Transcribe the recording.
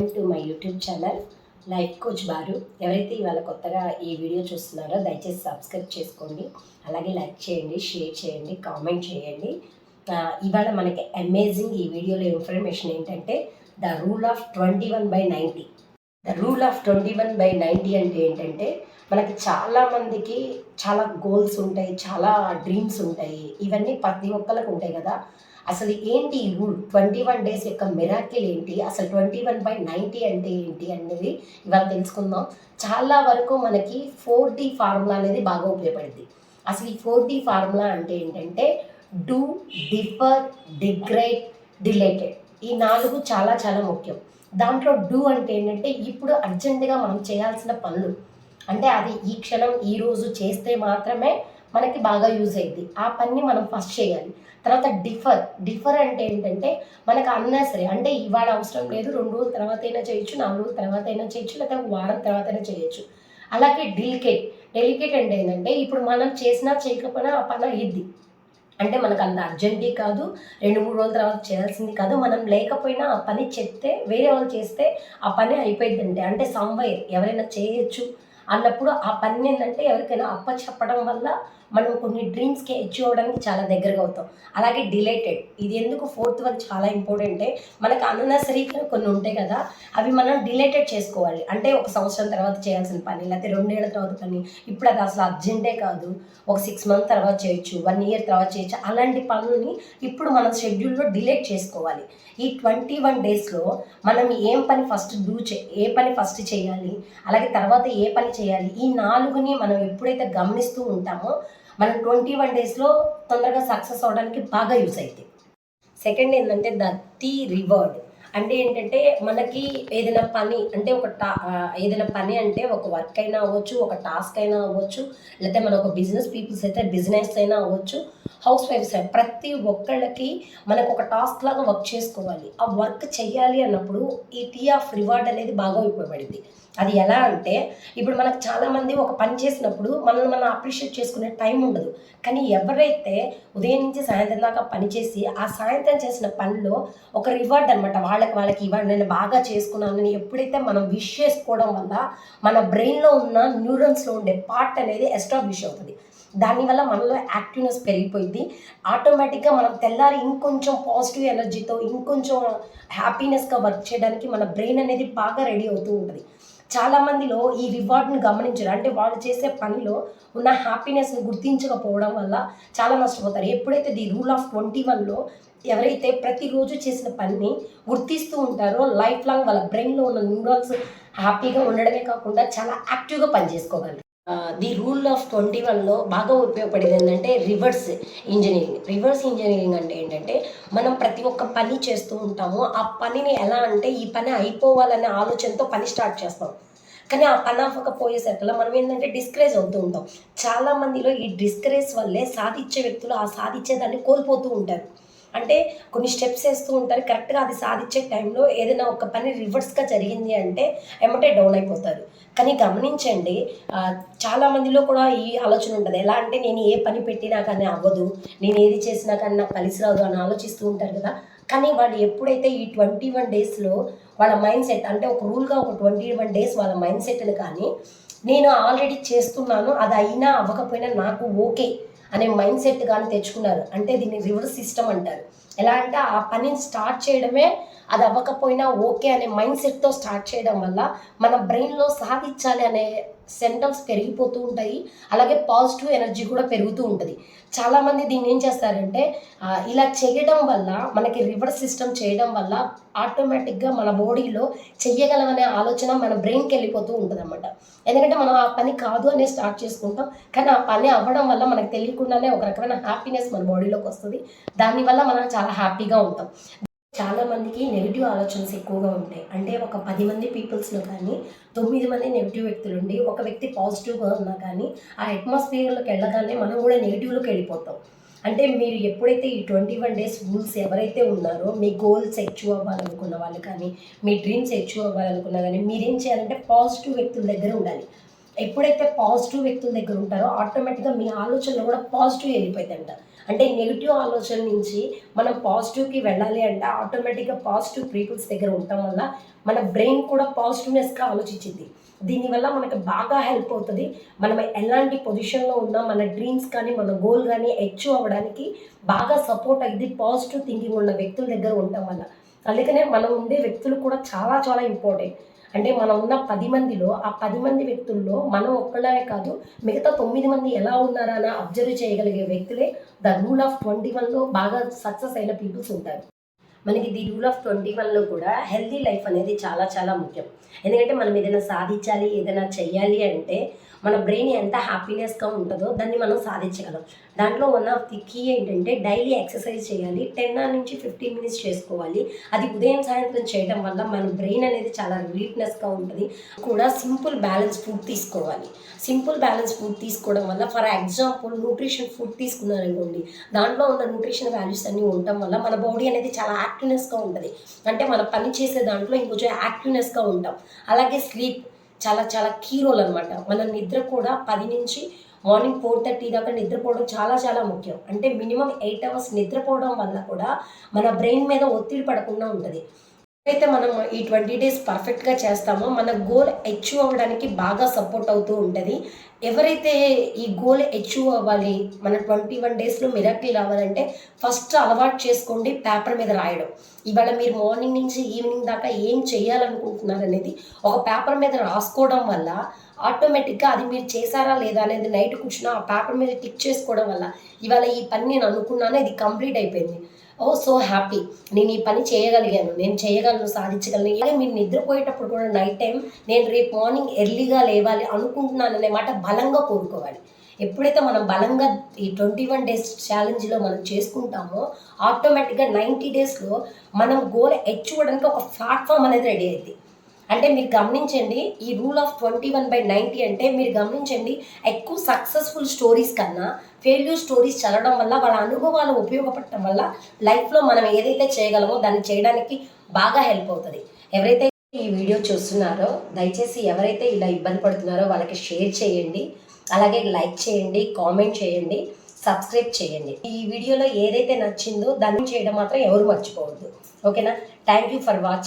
Welcome to my YouTube channel life coach బారు. ఎవరైతే ఇవాళ కొత్తగా ఈ వీడియో చూస్తున్నారో దయచేసి సబ్స్క్రైబ్ చేసుకోండి, అలాగే లైక్ చేయండి, షేర్ చేయండి, కామెంట్ చేయండి. ఇవాళ మనకి అమేజింగ్ ఈ వీడియోలో ఇన్ఫర్మేషన్ ఏంటంటే the rule of 21/90. The rule of 21/90 అంటే ఏంటంటే మనకి చాలామందికి చాలా గోల్స్ ఉంటాయి, చాలా డ్రీమ్స్ ఉంటాయి. ఇవన్నీ ప్రతి ఒక్కరికి ఉంటాయి కదా. అసలు ఏంటి ఈ రూల్ 21 డేస్ యొక్క మిరాకిల్ ఏంటి, అసలు 21/90 అంటే ఏంటి అనేది ఇవాళ తెలుసుకుందాం. చాలా వరకు మనకి 4D ఫార్ములా అనేది బాగా ఉపయోగపడుతుంది. అసలు ఈ 4D ఫార్ములా అంటే ఏంటంటే డూ, డిఫర్, డిగ్రేడ్, డిలేటెడ్. ఈ 4 చాలా చాలా ముఖ్యం. దాంట్లో డూ అంటే ఏంటంటే ఇప్పుడు అర్జెంటుగా మనం చేయాల్సిన పనులు, అంటే అది ఈ క్షణం ఈ రోజు చేస్తే మాత్రమే మనకి బాగా యూజ్ అయ్యింది. ఆ పని మనం ఫస్ట్ చేయాలి. తర్వాత డిఫర్ అంటే ఏంటంటే మనకు అన్నెసరీ, అంటే ఇవాళ అవసరం లేదు, 2 రోజుల తర్వాత అయినా చేయొచ్చు, 4 రోజుల తర్వాత అయినా చేయొచ్చు, లేకపోతే వారం తర్వాత అయినా చేయొచ్చు. అలాగే డెలికేట్ అంటే ఏంటంటే ఇప్పుడు మనం చేసినా చేయకపోయినా ఆ పని అయ్యిద్ది. అంటే మనకు అంత అర్జెంటీ కాదు, 2-3 రోజుల తర్వాత చేయాల్సింది కాదు. మనం లేకపోయినా ఆ పని చెప్తే వేరే వాళ్ళు చేస్తే ఆ పని అయిపోయిందంటే, అంటే సమ్వైర్ ఎవరైనా చేయొచ్చు అన్నప్పుడు ఆ పని ఏంటంటే ఎవరికైనా చెప్పడం వల్ల మనం కొన్ని డ్రీమ్స్కి అచీవ్ అవ్వడానికి చాలా దగ్గరగా అవుతాం. అలాగే డిలేటెడ్, ఇది ఎందుకు 4th వన్ చాలా ఇంపార్టెంటే, మనకు అన్నెసరీగా కొన్ని ఉంటాయి కదా, అవి మనం డిలేటెడ్ చేసుకోవాలి. అంటే 1 సంవత్సరం తర్వాత చేయాల్సిన పని, లేకపోతే 2 ఏళ్ల తర్వాత పని, ఇప్పుడు అది అసలు అర్జెంటే కాదు, ఒక 6 మంత్ తర్వాత చేయొచ్చు, 1 ఇయర్ తర్వాత చేయొచ్చు. అలాంటి పనులని ఇప్పుడు మనం షెడ్యూల్లో డిలేట్ చేసుకోవాలి. ఈ 21 డేస్లో మనం ఏ పని ఫస్ట్ చేయాలి, అలాగే తర్వాత ఏ పని చేయాలి, ఈ 4ని మనం ఎప్పుడైతే గమనిస్తూ ఉంటామో మనం 21 డేస్లో తొందరగా సక్సెస్ అవడానికి బాగా యూస్ అవుతుంది. సెకండ్ ఏంటంటే ది రివార్డ్. అంటే ఏంటంటే మనకి ఏదైనా పని అంటే ఏదైనా పని అంటే ఒక వర్క్ అయినా అవ్వచ్చు, ఒక టాస్క్ అయినా అవ్వచ్చు, లేకపోతే మన ఒక బిజినెస్ పీపుల్స్ అయితే బిజినెస్ అయినా అవ్వచ్చు, హౌస్ వైఫ్స్ ప్రతి ఒక్కళ్ళకి మనకు ఒక టాస్క్ లాగా వర్క్ చేసుకోవాలి. ఆ వర్క్ చేయాలి అన్నప్పుడు ఈ టీ ఆఫ్ రివార్డ్ అనేది బాగా ఉపయోగపడింది. అది ఎలా అంటే ఇప్పుడు మనకు చాలామంది ఒక పని చేసినప్పుడు మనం అప్రిషియేట్ చేసుకునే టైం ఉండదు. కానీ ఎవరైతే ఉదయం నుంచి సాయంత్రం దాకా పని చేసి ఆ సాయంత్రం చేసిన పనిలో ఒక రివార్డ్ అనమాట, వాళ్ళకి ఇవాళ నేను బాగా చేసుకున్నానని ఎప్పుడైతే మనం విష్ చేసుకోవడం వల్ల మన బ్రెయిన్లో ఉన్న న్యూరన్స్లో ఉండే పార్ట్ అనేది ఎస్టాబ్లిష్ అవుతుంది. దానివల్ల మనలో యాక్టివ్నెస్ పెరిగిపోయింది. ఆటోమేటిక్గా మనం తెల్లారి ఇంకొంచెం పాజిటివ్ ఎనర్జీతో ఇంకొంచెం హ్యాపీనెస్గా వర్క్ చేయడానికి మన బ్రెయిన్ అనేది బాగా రెడీ అవుతూ ఉంటుంది. చాలామందిలో ఈ రివార్డ్ని గమనించరు, అంటే వాళ్ళు చేసే పనిలో ఉన్న హ్యాపీనెస్ని గుర్తించకపోవడం వల్ల చాలా నష్టపోతారు. ఎప్పుడైతే ది రూల్ ఆఫ్ 21లో ఎవరైతే ప్రతిరోజు చేసిన పనిని గుర్తిస్తూ ఉంటారో లైఫ్ లాంగ్ వాళ్ళ బ్రెయిన్లో ఉన్న న్యూరాన్స్ హ్యాపీగా ఉండడమే కాకుండా చాలా యాక్టివ్గా పనిచేసుకోగలరు. ది రూల్ ఆఫ్ 21లో బాగా ఉపయోగపడేది ఏంటంటే రివర్స్ ఇంజనీరింగ్ అంటే ఏంటంటే మనం ప్రతి ఒక్క పని చేస్తూ ఉంటాము. ఆ పనిని ఎలా అంటే ఈ పని అయిపోవాలనే ఆలోచనతో పని స్టార్ట్ చేస్తాం. కానీ ఆ పని అవ్వకపోయేసరికల్లా మనం ఏంటంటే డిస్కరేజ్ అవుతూ ఉంటాం. చాలామందిలో ఈ డిస్కరేజ్ వల్లే సాధించే వ్యక్తులు ఆ సాధించేదాన్ని కోల్పోతూ ఉంటారు. అంటే కొన్ని స్టెప్స్ వేస్తూ ఉంటారు, కరెక్ట్గా అది సాధించే టైంలో ఏదైనా ఒక పని రివర్స్గా జరిగింది అంటే ఎమ్మటే డౌన్ అయిపోతారు. కానీ గమనించండి, చాలామందిలో కూడా ఈ ఆలోచన ఉంటుంది. ఎలా అంటే నేను ఏ పని పెట్టినా కానీ అవ్వదు, నేను ఏది చేసినా కానీ నాకు కలిసి రాదు అని ఆలోచిస్తూ ఉంటారు కదా. కానీ వాళ్ళు ఎప్పుడైతే ఈ 21 డేస్లో వాళ్ళ మైండ్ సెట్, అంటే ఒక రూల్గా ఒక 21 డేస్ వాళ్ళ మైండ్ సెట్ని కానీ నేను ఆల్రెడీ చేస్తున్నాను, అది అయినా అవ్వకపోయినా నాకు ఓకే అనే మైండ్ సెట్ కానీ తెచ్చుకున్నారు అంటే దీన్ని రివర్స్ సిస్టమ్ అంటారు. ఎలా అంటే ఆ పనిని స్టార్ట్ చేయడమే, అది అవ్వకపోయినా ఓకే అనే మైండ్ సెట్తో స్టార్ట్ చేయడం వల్ల మన బ్రెయిన్లో సాధించాలి అనే సెంటర్స్ పెరిగిపోతూ ఉంటాయి. అలాగే పాజిటివ్ ఎనర్జీ కూడా పెరుగుతూ ఉంటుంది. చాలామంది దీన్ని ఏం చేస్తారంటే ఇలా చేయడం వల్ల, మనకి రివర్స్ సిస్టమ్ చేయడం వల్ల ఆటోమేటిక్గా మన బాడీలో చెయ్యగలమనే ఆలోచన మన బ్రెయిన్కి వెళ్ళిపోతూ ఉంటుంది అన్నమాట. ఎందుకంటే మనం ఆ పని కాదు అనే స్టార్ట్ చేసుకుంటాం, కానీ ఆ పని అవ్వడం వల్ల మనకు తెలియకుండానే ఒక రకమైన హ్యాపీనెస్ మన బాడీలోకి వస్తుంది. దానివల్ల మనం చాలా హ్యాపీగా ఉంటాం. చాలామందికి నెగిటివ్ ఆలోచనస్ ఎక్కువగా ఉంటాయి. అంటే ఒక 10 మంది పీపుల్స్లో కానీ 9 మంది నెగిటివ్ వ్యక్తులు ఉండి ఒక వ్యక్తి పాజిటివ్గా ఉన్నా కానీ ఆ అట్మాస్ఫియర్లోకి వెళ్ళగానే మనం కూడా నెగిటివ్లోకి వెళ్ళిపోతాం. అంటే మీరు ఎప్పుడైతే ఈ 21 డేస్ రూల్స్ ఎవరైతే ఉన్నారో మీ గోల్స్ అచీవ్ అవ్వాలనుకున్న వాళ్ళు కానీ, మీ డ్రీమ్స్ అచీవ్ అవ్వాలనుకున్నా కానీ మీరేం చేయాలంటే పాజిటివ్ వ్యక్తుల దగ్గర ఉండాలి. ఎప్పుడైతే పాజిటివ్ వ్యక్తుల దగ్గర ఉంటారో ఆటోమేటిక్గా మీ ఆలోచనలు కూడా పాజిటివ్ వెళ్ళిపోతాయంట. అంటే నెగిటివ్ ఆలోచన నుంచి మనం పాజిటివ్కి వెళ్ళాలి అంటే ఆటోమేటిక్గా పాజిటివ్ పీపుల్స్ దగ్గర ఉండటం వల్ల మన బ్రెయిన్ కూడా పాజిటివ్నెస్గా ఆలోచించింది. దీనివల్ల మనకు బాగా హెల్ప్ అవుతుంది. మనం ఎలాంటి పొజిషన్లో ఉన్నా మన డ్రీమ్స్ కానీ మన గోల్ కానీ అచీవ్ అవ్వడానికి బాగా సపోర్ట్ అయ్యింది పాజిటివ్ థింకింగ్ ఉన్న వ్యక్తుల దగ్గర ఉండటం వల్ల. అందుకనే మనం ఉండే వ్యక్తులు కూడా చాలా చాలా ఇంపార్టెంట్. అంటే మనం ఉన్న 10 మందిలో ఆ 10 మంది వ్యక్తుల్లో మనం ఒక్కళ్ళమే కాదు, మిగతా 9 మంది ఎలా ఉన్నారా అని అబ్జర్వ్ చేయగలిగే వ్యక్తులే ద రూల్ ఆఫ్ 21లో బాగా సక్సెస్ అయిన పీపుల్స్ ఉంటారు. మనకి ది రూల్ ఆఫ్ 21లో కూడా హెల్తీ లైఫ్ అనేది చాలా చాలా ముఖ్యం. ఎందుకంటే మనం ఏదైనా సాధించాలి, ఏదైనా చెయ్యాలి అంటే మన బ్రెయిన్ ఎంత హ్యాపీనెస్గా ఉంటుందో దాన్ని మనం సాధించగలం. దాంట్లో వన్ ఆఫ్ ది కీ ఏంటంటే డైలీ ఎక్సర్సైజ్ చేయాలి. 10 నుంచి 15 మినిట్స్ చేసుకోవాలి. అది ఉదయం సాయంత్రం చేయడం వల్ల మన బ్రెయిన్ అనేది చాలా రిలీఫ్నెస్గా ఉంటుంది. కూడా సింపుల్ బ్యాలెన్స్ ఫుడ్ తీసుకోవాలి. సింపుల్ బ్యాలెన్స్ ఫుడ్ తీసుకోవడం వల్ల ఫర్ ఎగ్జాంపుల్ న్యూట్రిషన్ ఫుడ్ తీసుకున్నారనుకోండి, దాంట్లో ఉన్న న్యూట్రిషన్ వాల్యూస్ అన్నీ ఉండటం వల్ల మన బాడీ అనేది చాలా యాక్టివ్నెస్గా ఉంటుంది. అంటే మన పని చేసే దాంట్లో ఇంకొంచెం యాక్టివ్నెస్గా ఉంటాం. అలాగే స్లీప్ చాలా చాలా కీ రోల్ అనమాట. మన నిద్ర కూడా 10 నుంచి మార్నింగ్ 4:30 దాకా నిద్రపోవడం చాలా చాలా ముఖ్యం. అంటే మినిమం 8 అవర్స్ నిద్రపోవడం వల్ల కూడా మన బ్రెయిన్ మీద ఒత్తిడి పడకుండా ఉంటుంది. ఎప్పుడైతే మనం ఈ 20 డేస్ పర్ఫెక్ట్గా చేస్తామో మన గోల్ అచీవ్ అవ్వడానికి బాగా సపోర్ట్ అవుతూ ఉంటుంది. ఎవరైతే ఈ గోల్ అచీవ్ అవ్వాలి, మన 21 డేస్లో మిరాకిల్ రావాలంటే ఫస్ట్ అలవాటు చేసుకోండి పేపర్ మీద రాయడం. ఇవాళ మీరు మార్నింగ్ నుంచి ఈవినింగ్ దాకా ఏం చేయాలనుకుంటున్నారు అనేది ఒక పేపర్ మీద రాసుకోవడం వల్ల ఆటోమేటిక్గా అది మీరు చేశారా లేదా అనేది నైట్ కూర్చున్న ఆ పేపర్ మీద టిక్ చేసుకోవడం వల్ల ఇవాళ ఈ పని నేను అనుకున్నాను, ఇది కంప్లీట్ అయిపోయింది. ఓ సో హ్యాపీ, నేను ఈ పని చేయగలిగాను, నేను చేయగలను, సాధించగలను. ఇలాగే మీరు నిద్రపోయేటప్పుడు కూడా నైట్ టైం నేను రేపు మార్నింగ్ ఎర్లీగా లేవాలి అనుకుంటున్నాను అనే మాట బలంగా కోరుకోవాలి. ఎప్పుడైతే మనం బలంగా ఈ 21 డేస్ ఛాలెంజ్లో మనం చేసుకుంటామో ఆటోమేటిక్గా 90 డేస్లో మనం గోల్ అచీవ్ అవ్వడానికి ఒక ప్లాట్ఫామ్ అనేది రెడీ అయింది. అంటే మీరు గమనించండి, ఈ రూల్ ఆఫ్ 21/90 అంటే మీరు గమనించండి, ఎక్కువ సక్సెస్ఫుల్ స్టోరీస్ కన్నా ఫెయిల్యూర్ స్టోరీస్ చదవడం వల్ల వాళ్ళ అనుభవాలు ఉపయోగపడటం వల్ల లైఫ్లో మనం ఏదైతే చేయగలమో దాన్ని చేయడానికి బాగా హెల్ప్ అవుతుంది. ఎవరైతే ఈ వీడియో చూస్తున్నారో దయచేసి ఎవరైతే ఇలా ఇబ్బంది పడుతున్నారో వాళ్ళకి షేర్ చేయండి, అలాగే లైక్ చేయండి, కామెంట్ చేయండి, సబ్స్క్రైబ్ చేయండి. ఈ వీడియోలో ఏదైతే నచ్చిందో దాన్ని చేయడం మాత్రం ఎవరు మర్చిపోవద్దు. ఓకేనా? Thank you for watching.